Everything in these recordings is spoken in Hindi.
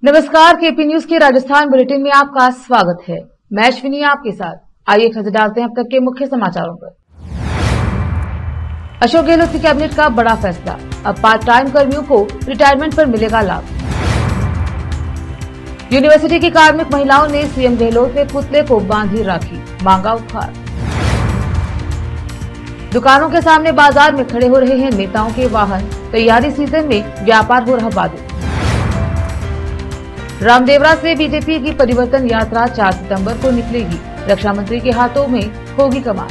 नमस्कार, केपी न्यूज के राजस्थान बुलेटिन में आपका स्वागत है। मैं अश्विनी आपके साथ। आइए एक नजर डालते हैं अब तक के मुख्य समाचारों पर। अशोक गहलोत की कैबिनेट का बड़ा फैसला, अब पार्ट टाइम कर्मियों को रिटायरमेंट पर मिलेगा लाभ। यूनिवर्सिटी की कार्मिक महिलाओं ने सीएम गहलोत के पुतले को बांधी राखी, मांगा उपहार। दुकानों के सामने बाजार में खड़े हो रहे हैं नेताओं के वाहन, तैयारी सीजन में व्यापार हो रहा बाधित। रामदेवरा से बीजेपी की परिवर्तन यात्रा 4 सितंबर को निकलेगी, रक्षा मंत्री के हाथों में होगी कमान।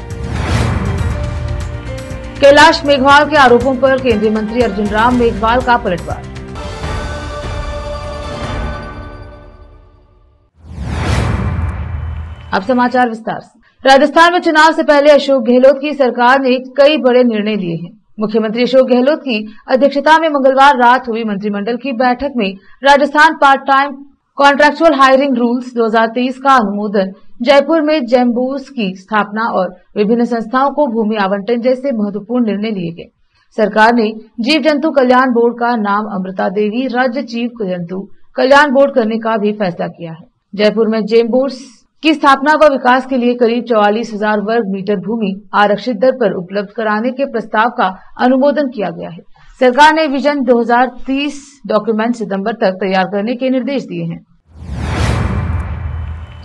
कैलाश मेघवाल के आरोपों पर केंद्रीय मंत्री अर्जुन राम मेघवाल का पलटवार। अब समाचार विस्तार से। राजस्थान में चुनाव से पहले अशोक गहलोत की सरकार ने कई बड़े निर्णय लिए हैं। मुख्यमंत्री अशोक गहलोत की अध्यक्षता में मंगलवार रात हुई मंत्रिमंडल की बैठक में Rajasthan part time contractual hiring rules 2023 का अनुमोदन, जयपुर में जेम्बूर्स की स्थापना और विभिन्न संस्थाओं को भूमि आवंटन जैसे महत्वपूर्ण निर्णय लिए गए। सरकार ने जीव जंतु कल्याण बोर्ड का नाम अमृता देवी राज्य जीव जंतु कल्याण बोर्ड करने का भी फैसला किया है। जयपुर में जेम्बूर्स की स्थापना व विकास के लिए करीब 44,000 वर्ग मीटर भूमि आरक्षित दर पर उपलब्ध कराने के प्रस्ताव का अनुमोदन किया गया है। सरकार ने विजन 2030 डॉक्यूमेंट सितंबर तक तैयार करने के निर्देश दिए हैं।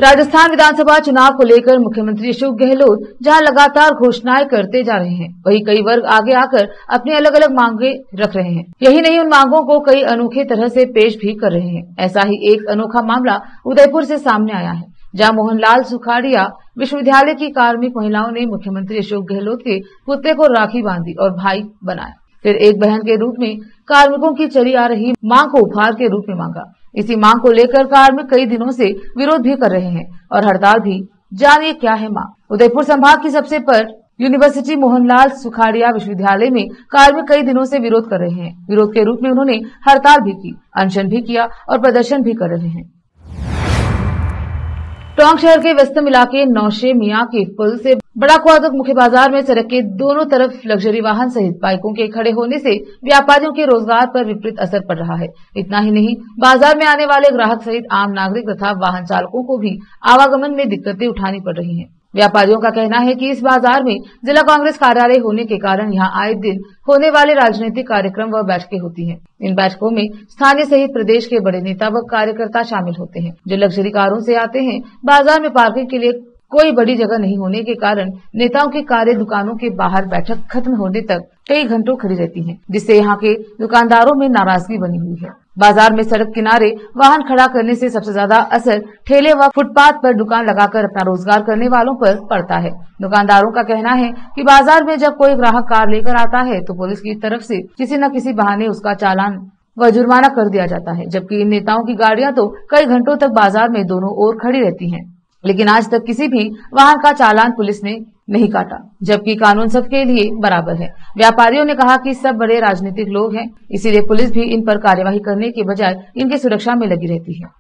राजस्थान विधानसभा चुनाव को लेकर मुख्यमंत्री अशोक गहलोत जहां लगातार घोषणाएं करते जा रहे हैं, वहीं कई वर्ग आगे आकर अपनी अलग अलग मांगे रख रहे हैं। यही नहीं, उन मांगों को कई अनोखे तरह से पेश भी कर रहे हैं। ऐसा ही एक अनोखा मामला उदयपुर से सामने आया है, जहां मोहनलाल सुखाड़िया विश्वविद्यालय की कार्मिक महिलाओं ने मुख्यमंत्री अशोक गहलोत के पुतले को राखी बांधी और भाई बनाया। फिर एक बहन के रूप में कार्मिकों की चली आ रही मांग को उपहार के रूप में मांगा। इसी मांग को लेकर कार्मिक कई दिनों से विरोध भी कर रहे हैं और हड़ताल भी। जानिए क्या है मांग। उदयपुर संभाग की सबसे पर यूनिवर्सिटी मोहनलाल सुखाड़िया विश्वविद्यालय में कार्मिक कई दिनों से विरोध कर रहे हैं। विरोध के रूप में उन्होंने हड़ताल भी की, अनशन भी किया और प्रदर्शन भी कर रहे हैं। टोंक शहर के व्यस्तम इलाके नौशे मियां के पुल से बड़ा कुआ तक मुख्य बाजार में सड़क के दोनों तरफ लग्जरी वाहन सहित बाइकों के खड़े होने से व्यापारियों के रोजगार पर विपरीत असर पड़ रहा है। इतना ही नहीं, बाजार में आने वाले ग्राहक सहित आम नागरिक तथा वाहन चालकों को भी आवागमन में दिक्कतें उठानी पड़ रही हैं। व्यापारियों का कहना है कि इस बाजार में जिला कांग्रेस कार्यालय होने के कारण यहाँ आए दिन होने वाले राजनीतिक कार्यक्रम व बैठकें होती हैं। इन बैठकों में स्थानीय सहित प्रदेश के बड़े नेता व कार्यकर्ता शामिल होते हैं, जो लग्जरी कारों से आते हैं। बाजार में पार्किंग के लिए कोई बड़ी जगह नहीं होने के कारण नेताओं की कारें दुकानों के बाहर बैठक खत्म होने तक कई घंटों खड़ी रहती हैं, जिससे यहाँ के दुकानदारों में नाराजगी बनी हुई है। बाजार में सड़क किनारे वाहन खड़ा करने से सबसे ज्यादा असर ठेले व फुटपाथ पर दुकान लगाकर अपना रोजगार करने वालों पर पड़ता है। दुकानदारों का कहना है कि बाजार में जब कोई ग्राहक कार लेकर आता है तो पुलिस की तरफ से किसी न किसी बहाने उसका चालान व जुर्माना कर दिया जाता है, जबकि इन नेताओं की गाड़ियां तो कई घंटों तक बाजार में दोनों ओर खड़ी रहती हैं, लेकिन आज तक किसी भी वाहन का चालान पुलिस ने नहीं काटा, जबकि कानून सबके लिए बराबर है। व्यापारियों ने कहा कि सब बड़े राजनीतिक लोग हैं, इसीलिए पुलिस भी इन पर कार्यवाही करने के बजाय इनकी सुरक्षा में लगी रहती है।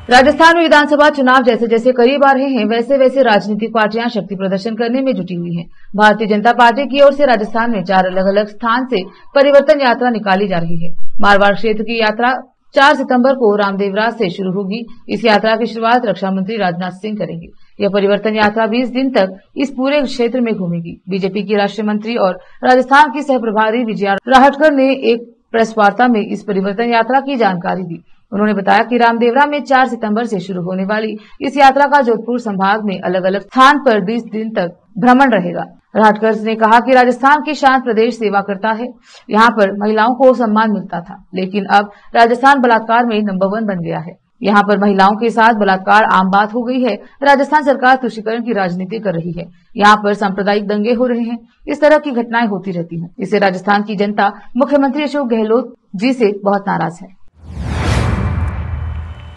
राजस्थान में विधानसभा चुनाव जैसे जैसे करीब आ रहे हैं, वैसे वैसे राजनीतिक पार्टियां शक्ति प्रदर्शन करने में जुटी हुई हैं। भारतीय जनता पार्टी की ओर से राजस्थान में 4 अलग अलग स्थान से परिवर्तन यात्रा निकाली जा रही है। मारवाड़ क्षेत्र की यात्रा 4 सितंबर को रामदेवरा से शुरू होगी। इस यात्रा की शुरुआत रक्षा मंत्री राजनाथ सिंह करेंगे। यह परिवर्तन यात्रा 20 दिन तक इस पूरे क्षेत्र में घूमेगी। बीजेपी की राष्ट्रीय मंत्री और राजस्थान की सह प्रभारी विजया राहटकर ने एक प्रेस वार्ता में इस परिवर्तन यात्रा की जानकारी दी। उन्होंने बताया कि रामदेवरा में 4 सितंबर से शुरू होने वाली इस यात्रा का जोधपुर संभाग में अलग अलग स्थान पर 20 दिन तक भ्रमण रहेगा। राहटकर ने कहा कि राजस्थान की शांत प्रदेश सेवा करता है, यहाँ पर महिलाओं को सम्मान मिलता था, लेकिन अब राजस्थान बलात्कार में नंबर 1 बन गया है। यहाँ पर महिलाओं के साथ बलात्कार आम बात हो गई है। राजस्थान सरकार तुष्टीकरण की राजनीति कर रही है। यहाँ पर सांप्रदायिक दंगे हो रहे हैं। इस तरह की घटनाएं होती रहती हैं। इससे राजस्थान की जनता मुख्यमंत्री अशोक गहलोत जी से बहुत नाराज है।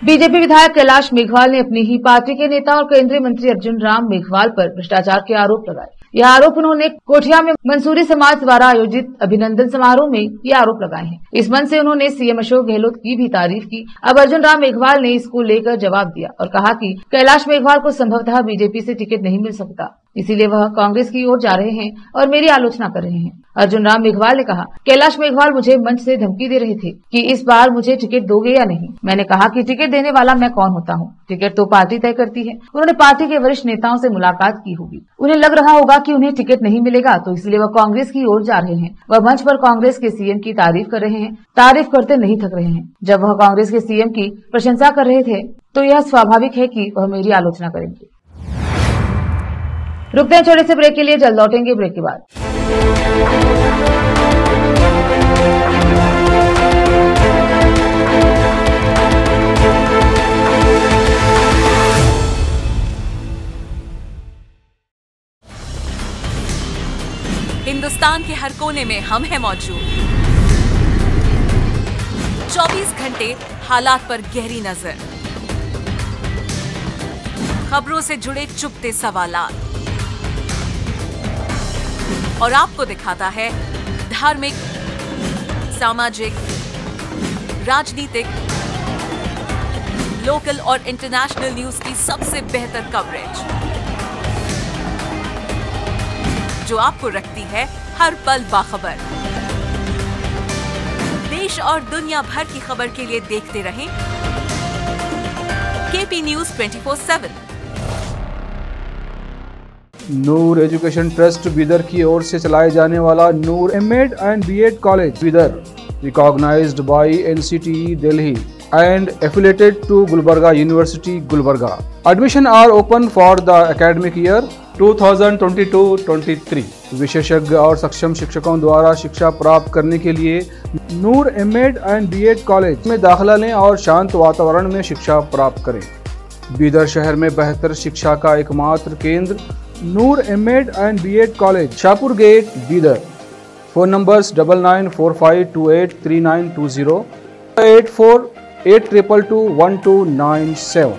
बीजेपी विधायक कैलाश मेघवाल ने अपनी ही पार्टी के नेता और केंद्रीय मंत्री अर्जुन राम मेघवाल पर भ्रष्टाचार के आरोप लगाए। यह आरोप उन्होंने कोठिया में मंसूरी समाज द्वारा आयोजित अभिनंदन समारोह में ये आरोप लगाए हैं। इस मंच से उन्होंने सीएम अशोक गहलोत की भी तारीफ की। अब अर्जुन राम मेघवाल ने इसको लेकर जवाब दिया और कहा कि कैलाश मेघवाल को संभवतः बीजेपी से टिकट नहीं मिल सकता। इसीलिए वह कांग्रेस की ओर जा रहे हैं और मेरी आलोचना कर रहे हैं। अर्जुन राम मेघवाल ने कहा, कैलाश मेघवाल मुझे मंच से धमकी दे रहे थे कि इस बार मुझे टिकट दोगे या नहीं। मैंने कहा कि टिकट देने वाला मैं कौन होता हूँ, टिकट तो पार्टी तय करती है। उन्होंने पार्टी के वरिष्ठ नेताओं से मुलाकात की होगी, उन्हें लग रहा होगा कि उन्हें टिकट नहीं मिलेगा, तो इसलिए वह कांग्रेस की ओर जा रहे हैं। वह मंच पर कांग्रेस के सीएम की तारीफ कर रहे हैं, तारीफ करते नहीं थक रहे हैं। जब वह कांग्रेस के सीएम की प्रशंसा कर रहे थे तो यह स्वाभाविक है कि वह मेरी आलोचना करेंगे। रुकते हैं छोटे से ब्रेक के लिए, जल्द लौटेंगे ब्रेक के बाद। हिंदुस्तान के हर कोने में हम हैं मौजूद। 24 घंटे हालात पर गहरी नजर, खबरों से जुड़े चुभते सवालात और आपको दिखाता है धार्मिक, सामाजिक, राजनीतिक, लोकल और इंटरनेशनल न्यूज की सबसे बेहतर कवरेज, जो आपको रखती है हर पल बाखबर। देश और दुनिया भर की खबर के लिए देखते रहें KP news 24/7। Noor education trust Bidar की ओर से चलाए जाने वाला Noor M Ed and B Ed college Bidar, recognised by NCTE Delhi and affiliated to Gulbarga University, Gulbarga. Admission are open for the academic year 2022-23. विशेषज्ञ और सक्षम शिक्षकों द्वारा शिक्षा प्राप्त करने के लिए नूर एमएड एंड बीएड कॉलेज में दाखिला लें और शांत वातावरण में शिक्षा प्राप्त करें। बीदर शहर में बेहतर शिक्षा का एकमात्र केंद्र Noor M Ed and B Ed college, Shahpur gate, Bidar. Phone numbers 9945283920, 8482221297।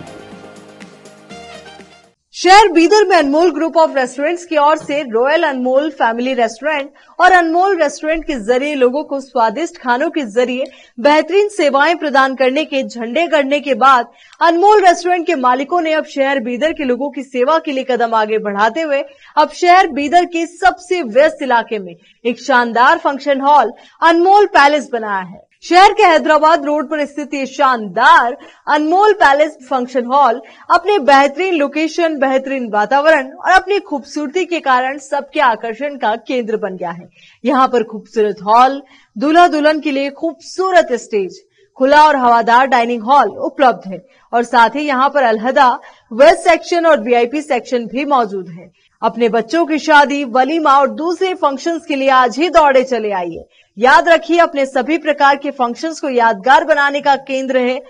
शहर बीदर में अनमोल ग्रुप ऑफ रेस्टोरेंट्स की ओर से रॉयल अनमोल फैमिली रेस्टोरेंट और अनमोल रेस्टोरेंट के जरिए लोगों को स्वादिष्ट खानों के जरिए बेहतरीन सेवाएं प्रदान करने के झंडे गड़ने के बाद अनमोल रेस्टोरेंट के मालिकों ने अब शहर बीदर के लोगों की सेवा के लिए कदम आगे बढ़ाते हुए अब शहर बीदर के सबसे व्यस्त इलाके में एक शानदार फंक्शन हॉल अनमोल पैलेस बनाया है। शहर के हैदराबाद रोड पर स्थित ये शानदार अनमोल पैलेस फंक्शन हॉल अपने बेहतरीन लोकेशन, बेहतरीन वातावरण और अपनी खूबसूरती के कारण सबके आकर्षण का केंद्र बन गया है। यहाँ पर खूबसूरत हॉल, दूल्हा दुल्हन के लिए खूबसूरत स्टेज, खुला और हवादार डाइनिंग हॉल उपलब्ध है और साथ ही यहाँ पर अलहदा वेस्ट सेक्शन और वीआईपी सेक्शन भी मौजूद है। अपने बच्चों की शादी, वलीमा और दूसरे फंक्शंस के लिए आज ही दौड़े चले आइए। याद रखिए, अपने सभी प्रकार के फंक्शंस को यादगार बनाने का केंद्र है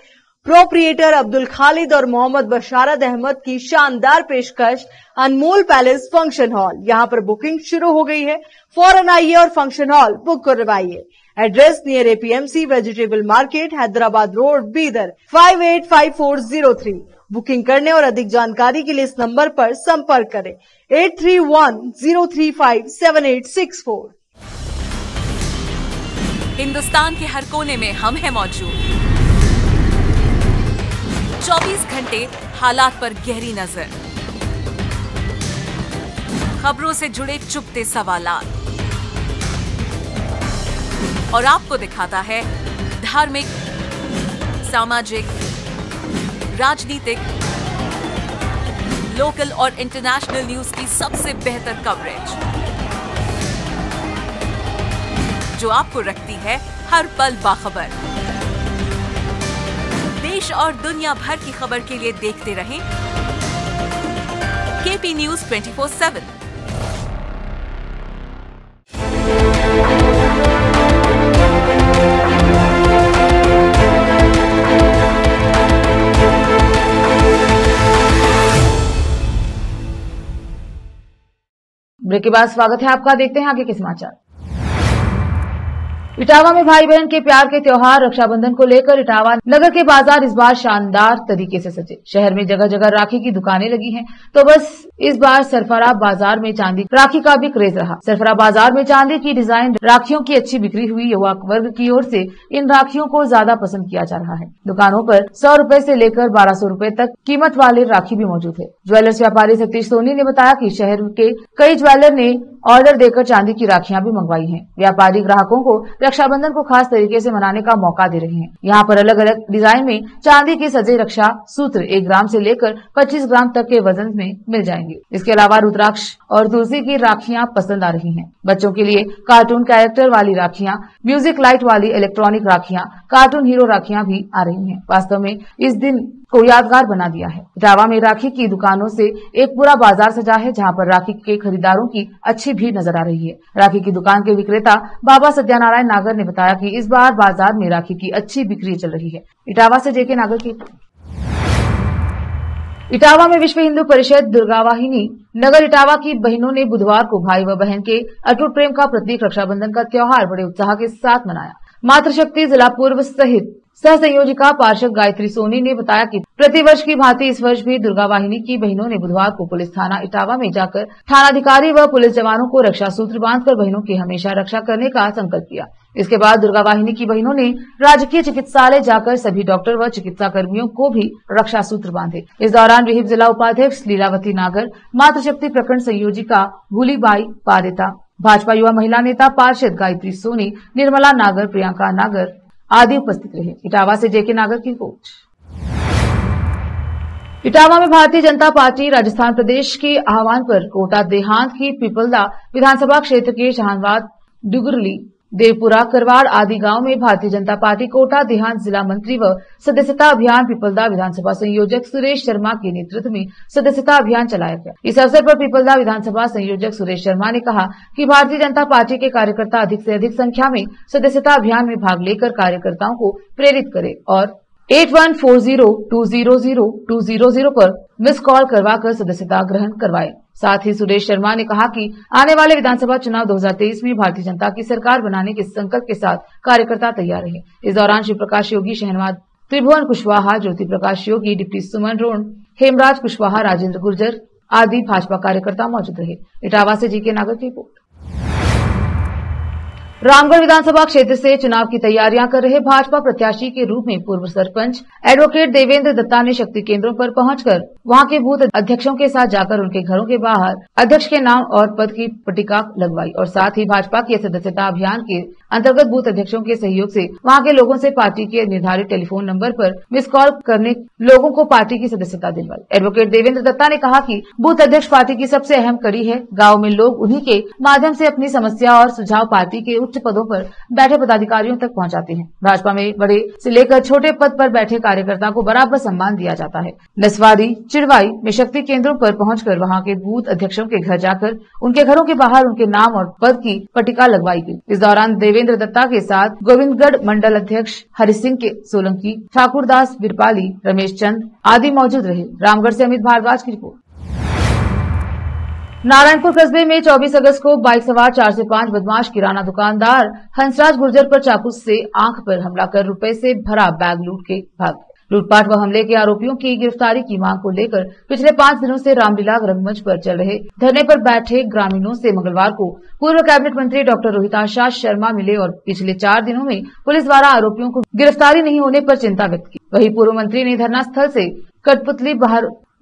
प्रोप्रिएटर अब्दुल खालिद और मोहम्मद बशारत अहमद की शानदार पेशकश अनमोल पैलेस फंक्शन हॉल। यहाँ पर बुकिंग शुरू हो गई है, फौरन आइए और फंक्शन हॉल बुक करवाइए। Address near APMC vegetable market, Hyderabad road, Bidar 585403। Booking करने और अधिक जानकारी के लिए इस नंबर पर संपर्क करें 8310357864। हिंदुस्तान के हर कोने में हम हैं मौजूद। 24 घंटे हालात पर गहरी नजर, खबरों से जुड़े चुभते सवालात और आपको दिखाता है धार्मिक, सामाजिक, राजनीतिक, लोकल और इंटरनेशनल न्यूज की सबसे बेहतर कवरेज, जो आपको रखती है हर पल बाखबर। देश और दुनिया भर की खबर के लिए देखते रहें केपी न्यूज 24/7। ब्रेक के बाद स्वागत है आपका। देखते हैं आगे के समाचार। इटावा में भाई बहन के प्यार के त्योहार रक्षाबंधन को लेकर इटावा नगर के बाजार इस बार शानदार तरीके से सजे। शहर में जगह जगह राखी की दुकानें लगी हैं, तो बस इस बार सरफरा बाजार में चांदी राखी का भी क्रेज रहा। सरफरा बाजार में चांदी की डिजाइन राखियों की अच्छी बिक्री हुई। युवा वर्ग की ओर से इन राखियों को ज्यादा पसंद किया जा रहा है। दुकानों पर 100 रुपए से लेकर 1200 रुपए तक कीमत वाले राखी भी मौजूद है। ज्वेलर्स व्यापारी सतीश सोनी ने बताया कि शहर के कई ज्वेलर ने ऑर्डर देकर चांदी की राखियां भी मंगवाई हैं। व्यापारी ग्राहकों को रक्षाबंधन को खास तरीके से मनाने का मौका दे रहे हैं। यहाँ पर अलग अलग डिजाइन में चांदी के सजे रक्षा सूत्र 1 ग्राम से लेकर 25 ग्राम तक के वजन में मिल जाएंगे। इसके अलावा रुद्राक्ष और तुलसी की राखियां पसंद आ रही हैं। बच्चों के लिए कार्टून कैरेक्टर वाली राखियां, म्यूजिक लाइट वाली इलेक्ट्रॉनिक राखियां, कार्टून हीरो राखियां भी आ रही हैं। वास्तव में इस दिन को यादगार बना दिया है। इटावा में राखी की दुकानों से एक पूरा बाजार सजा है, जहां पर राखी के खरीदारों की अच्छी भीड़ नजर आ रही है। राखी की दुकान के विक्रेता बाबा सत्यानारायण नागर ने बताया कि इस बार बाजार में राखी की अच्छी बिक्री चल रही है। इटावा से जेके नागर की। इटावा में विश्व हिंदू परिषद दुर्गावाहिनी नगर इटावा की बहनों ने बुधवार को भाई व बहन के अटूट प्रेम का प्रतीक रक्षाबंधन का त्योहार बड़े उत्साह के साथ मनाया। मातृशक्ति जिला पूर्व सहित सह संयोजिका पार्षद गायत्री सोनी ने बताया कि प्रतिवर्ष की भांति इस वर्ष भी दुर्गा वाहिनी की बहनों ने बुधवार को पुलिस थाना इटावा में जाकर थानाधिकारी व पुलिस जवानों को रक्षा सूत्र बांधकर बहनों की हमेशा रक्षा करने का संकल्प किया। इसके बाद दुर्गा वाहिनी की बहनों ने राजकीय चिकित्सालय जाकर सभी डॉक्टर व चिकित्सा कर्मियों को भी रक्षा सूत्र बांधे। इस दौरान विहिप जिला उपाध्यक्ष लीलावती नागर, मातृशक्ति प्रखंड संयोजिका भूलीबाई पारेता, भाजपा युवा महिला नेता पार्षद गायत्री सोनी, निर्मला नागर, प्रियंका नागर आदि उपस्थित रहे। इटावा से जेके नागर की रिपोर्ट। इटावा में भारतीय जनता पार्टी राजस्थान प्रदेश के आह्वान पर कोटा देहात की पिपलदा विधानसभा क्षेत्र के जहानबाद, डुगरली, देवपुरा, करवाड़ आदि गांव में भारतीय जनता पार्टी कोटा देहात जिला मंत्री व सदस्यता अभियान पिपलदा विधानसभा संयोजक सुरेश शर्मा के नेतृत्व में सदस्यता अभियान चलाया गया। इस अवसर पर पिपलदा विधानसभा संयोजक सुरेश शर्मा ने कहा कि भारतीय जनता पार्टी के कार्यकर्ता अधिक से अधिक संख्या में सदस्यता अभियान में भाग लेकर कार्यकर्ताओं को प्रेरित करें और 8140200200 पर मिस कॉल करवाकर सदस्यता ग्रहण करवाएं। साथ ही सुरेश शर्मा ने कहा कि आने वाले विधानसभा चुनाव 2023 में भारतीय जनता की सरकार बनाने के संकल्प के साथ कार्यकर्ता तैयार रहे। इस दौरान शिव प्रकाश योगी, शहनवाज त्रिभुवन कुशवाहा, ज्योति प्रकाश योगी, डिप्टी सुमन रोण, हेमराज कुशवाहा, राजेंद्र गुर्जर आदि भाजपा कार्यकर्ता मौजूद रहे। इटावा से जीके नागर की रिपोर्ट। रामगढ़ विधानसभा क्षेत्र से चुनाव की तैयारियां कर रहे भाजपा प्रत्याशी के रूप में पूर्व सरपंच एडवोकेट देवेंद्र दत्ता ने शक्ति केंद्रों पर पहुंचकर वहां के बूथ अध्यक्षों के साथ जाकर उनके घरों के बाहर अध्यक्ष के नाम और पद की पट्टिका लगवाई और साथ ही भाजपा के सदस्यता अभियान के अंतर्गत बूथ अध्यक्षों के सहयोग से वहां के लोगों से पार्टी के निर्धारित टेलीफोन नंबर पर मिस कॉल करने लोगों को पार्टी की सदस्यता दिलवाई। एडवोकेट देवेंद्र दत्ता ने कहा कि बूथ अध्यक्ष पार्टी की सबसे अहम कड़ी है। गाँव में लोग उन्हीं के माध्यम से अपनी समस्या और सुझाव पार्टी के उच्च पदों पर बैठे पदाधिकारियों तक पहुंचाते हैं। भाजपा में बड़े से लेकर छोटे पद पर बैठे कार्यकर्ता को बराबर सम्मान दिया जाता है। नसवाड़ी, चिड़वाई में शक्ति केंद्रों पर पहुंचकर वहां के बूथ अध्यक्षों के घर जाकर उनके घरों के बाहर उनके नाम और पद की पट्टिका लगवाई गई। इस दौरान देवेंद्र दत्ता के साथ गोविंदगढ़ मंडल अध्यक्ष हरि सिंह के सोलंकी, ठाकुरदास बिरपाली, रमेश चंद आदि मौजूद रहे। रामगढ़ से अमित भारद्वाज की रिपोर्ट। नारायणपुर कस्बे में 24 अगस्त को बाइक सवार 4 से 5 बदमाश किराना दुकानदार हंसराज गुर्जर पर चाकू से आंख पर हमला कर रुपए से भरा बैग लूट के भाग गए। लूटपाट व हमले के आरोपियों की गिरफ्तारी की मांग को लेकर पिछले 5 दिनों से रामलीला रंगमंच पर चल रहे धरने पर बैठे ग्रामीणों से मंगलवार को पूर्व कैबिनेट मंत्री डॉक्टर रोहिताश शर्मा मिले और पिछले 4 दिनों में पुलिस द्वारा आरोपियों को गिरफ्तारी नहीं होने पर चिंता व्यक्त की। वहीं पूर्व मंत्री ने धरना स्थल से कठपुतली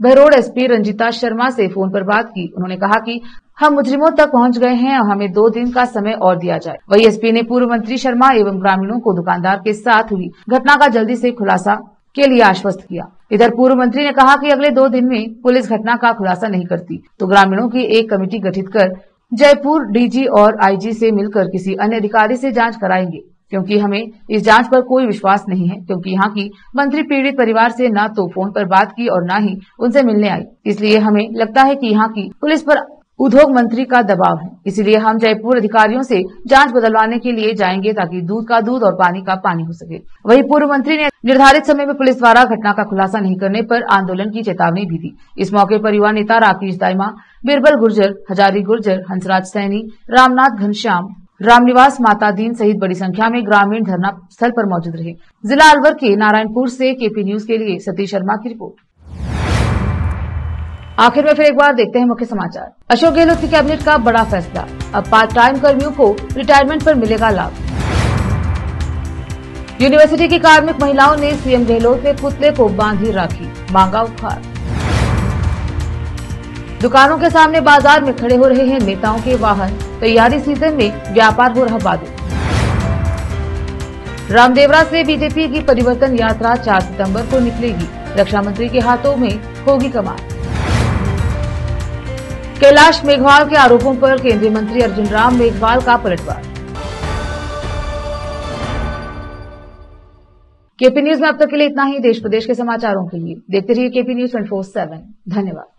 बहरोड एसपी रंजीता शर्मा से फोन पर बात की। उन्होंने कहा कि हम मुजरिमों तक पहुंच गए हैं और हमें 2 दिन का समय और दिया जाए। वहीं एसपी ने पूर्व मंत्री शर्मा एवं ग्रामीणों को दुकानदार के साथ हुई घटना का जल्दी से खुलासा के लिए आश्वस्त किया। इधर पूर्व मंत्री ने कहा कि अगले 2 दिन में पुलिस घटना का खुलासा नहीं करती तो ग्रामीणों की एक कमेटी गठित कर जयपुर डीजी और आईजी से मिलकर किसी अन्य अधिकारी से जांच कराएंगे, क्योंकि हमें इस जांच पर कोई विश्वास नहीं है, क्योंकि यहाँ की मंत्री पीड़ित परिवार से न तो फोन पर बात की और न ही उनसे मिलने आई। इसलिए हमें लगता है कि यहाँ की पुलिस पर उद्योग मंत्री का दबाव है। इसीलिए हम जयपुर अधिकारियों से जांच बदलवाने के लिए जाएंगे ताकि दूध का दूध और पानी का पानी हो सके। वहीं पूर्व मंत्री ने निर्धारित समय में पुलिस द्वारा घटना का खुलासा नहीं करने पर आंदोलन की चेतावनी भी दी। इस मौके पर युवा नेता राकेश दाइमा, बिरबल गुर्जर, हजारी गुर्जर, हंसराज सैनी, रामनाथ घनश्याम, रामनिवास माता दीन सहित बड़ी संख्या में ग्रामीण धरना स्थल पर मौजूद रहे। जिला अलवर के नारायणपुर से केपी न्यूज के लिए सतीश शर्मा की रिपोर्ट। आखिर में फिर एक बार देखते हैं मुख्य समाचार। अशोक गहलोत की कैबिनेट का बड़ा फैसला, अब पार्ट टाइम कर्मियों को रिटायरमेंट पर मिलेगा लाभ। यूनिवर्सिटी की कार्मिक महिलाओं ने सीएम गहलोत के पुतले को बांधी राखी, मांगा उपहार। दुकानों के सामने बाजार में खड़े हो रहे हैं नेताओं के वाहन, तैयारी सीजन में व्यापार हो रहा बाधित। रामदेवरा से बीजेपी की परिवर्तन यात्रा 4 सितंबर को निकलेगी, रक्षा मंत्री के हाथों में होगी कमान। कैलाश मेघवाल के आरोपों पर केंद्रीय मंत्री अर्जुन राम मेघवाल का पलटवार। केपी न्यूज में अब तक के लिए इतना ही। देश प्रदेश के समाचारों के लिए देखते रहिए केपी न्यूज 24/7। धन्यवाद।